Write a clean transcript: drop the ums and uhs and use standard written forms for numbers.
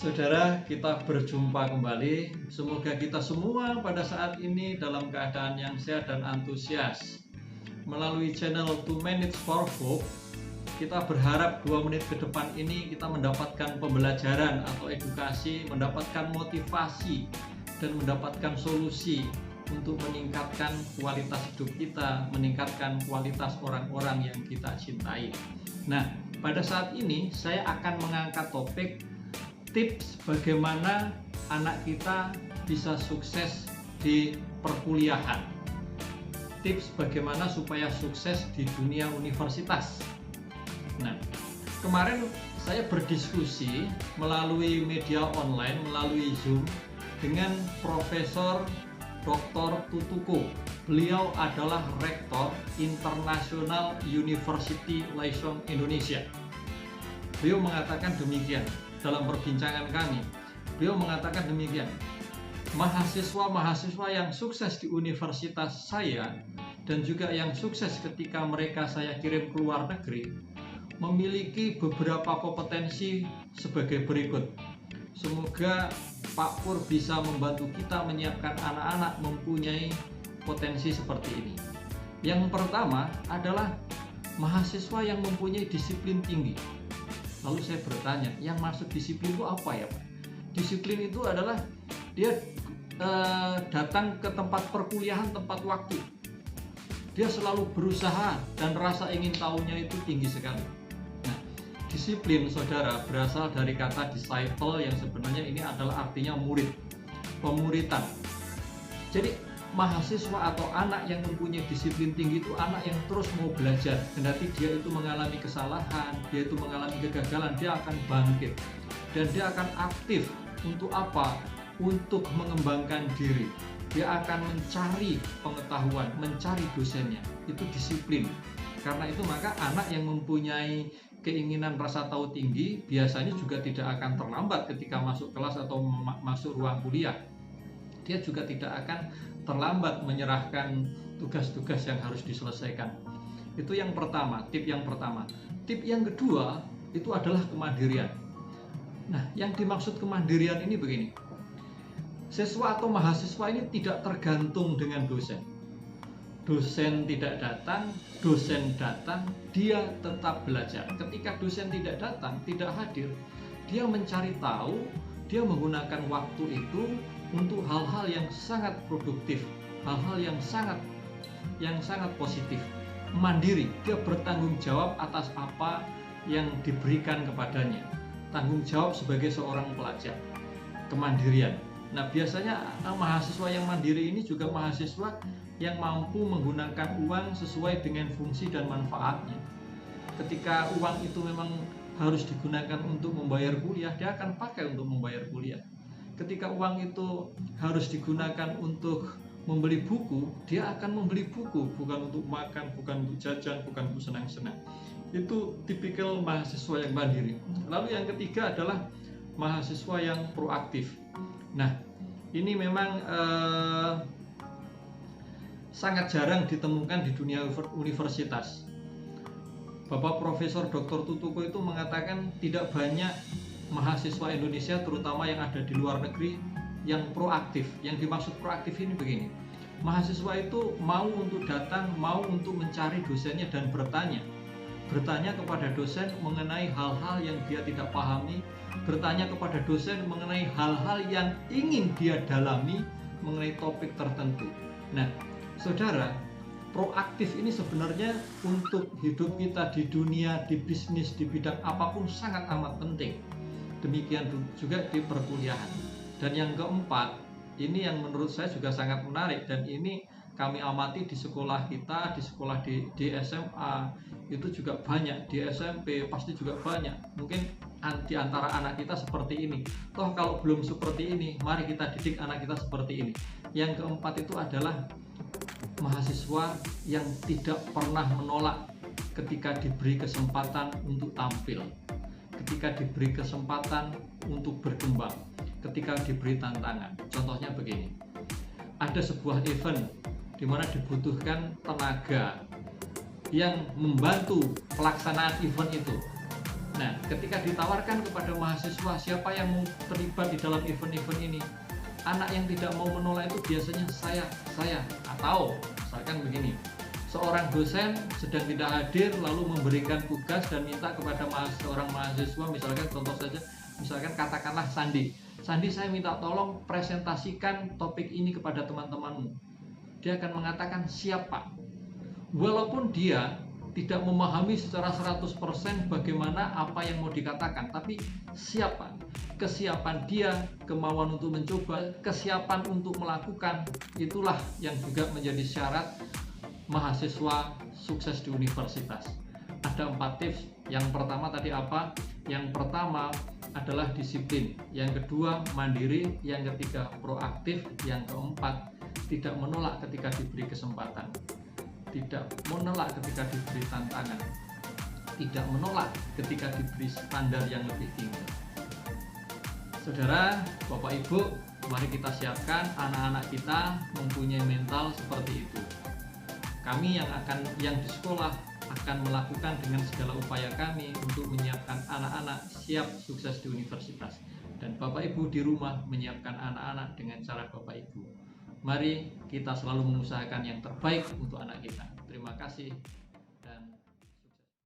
Saudara, kita berjumpa kembali. Semoga kita semua pada saat ini dalam keadaan yang sehat dan antusias. Melalui channel 2 Minutes for Hope, kita berharap 2 menit ke depan ini kita mendapatkan pembelajaran atau edukasi, mendapatkan motivasi, dan mendapatkan solusi untuk meningkatkan kualitas hidup kita, meningkatkan kualitas orang-orang yang kita cintai. Nah, pada saat ini saya akan mengangkat topik tips bagaimana anak kita bisa sukses di perkuliahan. Tips bagaimana supaya sukses di dunia universitas. Nah, kemarin saya berdiskusi melalui media online, melalui Zoom dengan Profesor Dr. Tutuko. Beliau adalah Rektor International University Liaison Indonesia. Beliau mengatakan demikian dalam perbincangan kami. Beliau mengatakan demikian, mahasiswa-mahasiswa yang sukses di universitas saya dan juga yang sukses ketika mereka saya kirim ke luar negeri memiliki beberapa kompetensi sebagai berikut. Semoga Pak Pur bisa membantu kita menyiapkan anak-anak mempunyai potensi seperti ini. Yang pertama adalah mahasiswa yang mempunyai disiplin tinggi. Lalu saya bertanya, yang masuk disiplin itu apa ya Pak? Disiplin itu adalah dia datang ke tempat perkuliahan tempat waktu. Dia selalu berusaha dan rasa ingin tahunya itu tinggi sekali. Nah, disiplin saudara berasal dari kata disciple yang sebenarnya ini adalah artinya murid, pemuritan. Jadi mahasiswa atau anak yang mempunyai disiplin tinggi itu anak yang terus mau belajar. Kendati dia itu mengalami kesalahan, dia itu mengalami kegagalan, dia akan bangkit dan dia akan aktif. Untuk apa? Untuk mengembangkan diri. Dia akan mencari pengetahuan, mencari dosennya. Itu disiplin. Karena itu maka anak yang mempunyai keinginan rasa tahu tinggi biasanya juga tidak akan terlambat ketika masuk kelas atau masuk ruang kuliah. Dia juga tidak akan terlambat menyerahkan tugas-tugas yang harus diselesaikan. Itu yang pertama, tip yang pertama. Tip yang kedua itu adalah kemandirian. Nah, yang dimaksud kemandirian ini begini. Siswa atau mahasiswa ini tidak tergantung dengan dosen. Dosen tidak datang, dosen datang, dia tetap belajar. Ketika dosen tidak datang, tidak hadir, dia mencari tahu, dia menggunakan waktu itu untuk hal-hal yang sangat produktif, hal-hal yang sangat positif. Mandiri, dia bertanggung jawab atas apa yang diberikan kepadanya. Tanggung jawab sebagai seorang pelajar. Kemandirian. Nah, biasanya mahasiswa yang mandiri ini juga mahasiswa yang mampu menggunakan uang sesuai dengan fungsi dan manfaatnya. Ketika uang itu memang harus digunakan untuk membayar kuliah, dia akan pakai untuk membayar kuliah. Ketika uang itu harus digunakan untuk membeli buku, dia akan membeli buku, bukan untuk makan, bukan untuk jajan, bukan untuk senang-senang. Itu tipikal mahasiswa yang mandiri. Lalu yang ketiga adalah mahasiswa yang proaktif. Nah, ini memang sangat jarang ditemukan di dunia universitas. Bapak Profesor Dr. Tutuko itu mengatakan tidak banyak mahasiswa Indonesia terutama yang ada di luar negeri yang proaktif. Yang dimaksud proaktif ini begini, mahasiswa itu mau untuk datang, mau untuk mencari dosennya dan bertanya kepada dosen mengenai hal-hal yang dia tidak pahami, bertanya kepada dosen mengenai hal-hal yang ingin dia dalami mengenai topik tertentu. Nah, saudara, proaktif ini sebenarnya untuk hidup kita di dunia, di bisnis, di bidang apapun sangat amat penting. Demikian juga di perkuliahan. Dan yang keempat, ini yang menurut saya juga sangat menarik dan ini kami amati di sekolah kita, di sekolah di SMA itu juga banyak, di SMP pasti juga banyak. Mungkin di antara anak kita seperti ini. Toh kalau belum seperti ini, mari kita didik anak kita seperti ini. Yang keempat itu adalah mahasiswa yang tidak pernah menolak ketika diberi kesempatan untuk tampil, ketika diberi kesempatan untuk berkembang, ketika diberi tantangan. Contohnya begini, ada sebuah event di mana dibutuhkan tenaga yang membantu pelaksanaan event itu. Nah, ketika ditawarkan kepada mahasiswa siapa yang mau terlibat di dalam event-event ini, anak yang tidak mau menolak itu biasanya saya. Atau misalkan begini, seorang dosen sedang tidak hadir lalu memberikan tugas dan minta kepada seorang mahasiswa, misalkan contoh saja, misalkan katakanlah Sandi, saya minta tolong presentasikan topik ini kepada teman-temanmu. Dia akan mengatakan siap Pak, walaupun dia tidak memahami secara 100% bagaimana apa yang mau dikatakan, tapi siapa? Kesiapan dia, kemauan untuk mencoba, kesiapan untuk melakukan, itulah yang juga menjadi syarat mahasiswa sukses di universitas. Ada 4 tips. Yang pertama tadi apa? Yang pertama adalah disiplin. Yang kedua mandiri. Yang ketiga proaktif. Yang keempat tidak menolak ketika diberi kesempatan. Tidak menolak ketika diberi tantangan, tidak menolak ketika diberi standar yang lebih tinggi. Saudara, Bapak Ibu, mari kita siapkan anak-anak kita mempunyai mental seperti itu. Kami yang di sekolah akan melakukan dengan segala upaya kami untuk menyiapkan anak-anak siap sukses di universitas, dan Bapak Ibu di rumah menyiapkan anak-anak dengan cara Bapak Ibu. Mari kita selalu mengusahakan yang terbaik untuk anak kita. Terima kasih.